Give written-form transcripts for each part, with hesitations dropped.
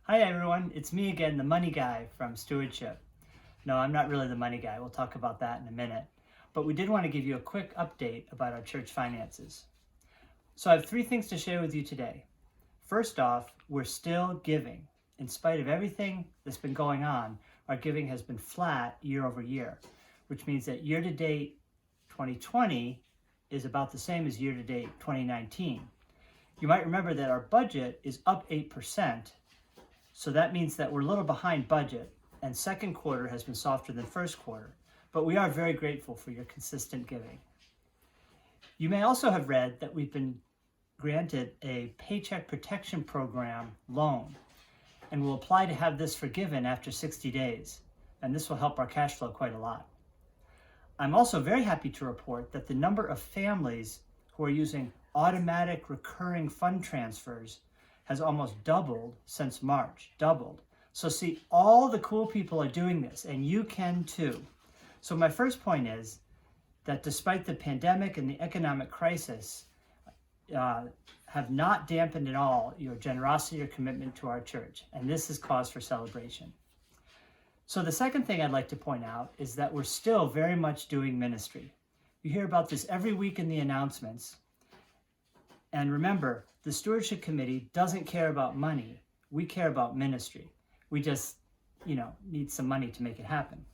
Hi everyone, it's me again, the money guy from Stewardship. No, I'm not really the money guy. We'll talk about that in a minute. But we did want to give you a quick update about our church finances. So I have three things to share with you today. First off, we're still giving. In spite of everything that's been going on, our giving has been flat year over year, which means that year to date 2020 is about the same as year to date 2019. You might remember that our budget is up 8%. So that means that we're a little behind budget, and second quarter has been softer than first quarter, but we are very grateful for your consistent giving. You may also have read that we've been granted a Paycheck Protection Program loan, and we'll apply to have this forgiven after 60 days, and this will help our cash flow quite a lot. I'm also very happy to report that the number of families who are using automatic recurring fund transfers has almost doubled since March, doubled. So see, all the cool people are doing this, and you can too. So my first point is that despite the pandemic and the economic crisis, have not dampened at all your generosity or commitment to our church, and this is cause for celebration. So the second thing I'd like to point out is that we're still very much doing ministry. You hear about this every week in the announcements. And remember, the Stewardship Committee doesn't care about money. We care about ministry. We just, need some money to make it happen.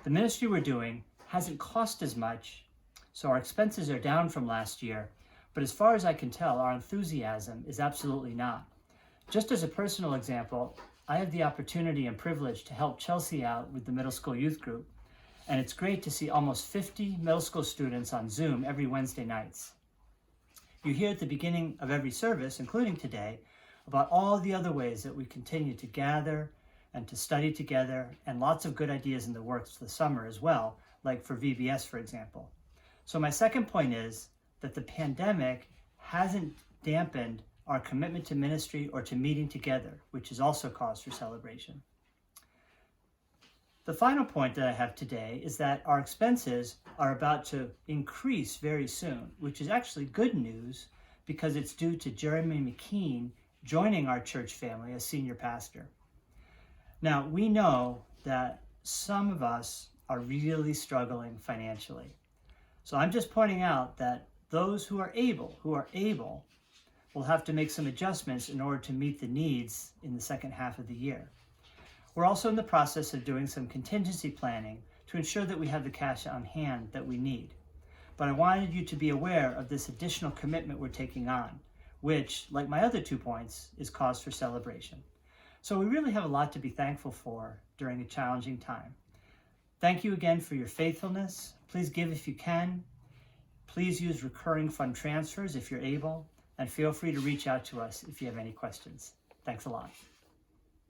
The ministry we're doing hasn't cost as much, so our expenses are down from last year. But as far as I can tell, our enthusiasm is absolutely not. Just as a personal example, I have the opportunity and privilege to help Chelsea out with the middle school youth group. And it's great to see almost 50 middle school students on Zoom every Wednesday nights. You hear at the beginning of every service, including today, about all the other ways that we continue to gather and to study together, and lots of good ideas in the works for the summer as well, like for VBS, for example. So my second point is that the pandemic hasn't dampened our commitment to ministry or to meeting together, which is also cause for celebration. The final point that I have today is that our expenses are about to increase very soon, which is actually good news because it's due to Jeremy McKean joining our church family as senior pastor. Now, we know that some of us are really struggling financially. So I'm just pointing out that those who are able will have to make some adjustments in order to meet the needs in the second half of the year. We're also in the process of doing some contingency planning to ensure that we have the cash on hand that we need. But I wanted you to be aware of this additional commitment we're taking on, which, like my other 2 points, is cause for celebration. So we really have a lot to be thankful for during a challenging time. Thank you again for your faithfulness. Please give if you can. Please use recurring fund transfers if you're able, and feel free to reach out to us if you have any questions. Thanks a lot.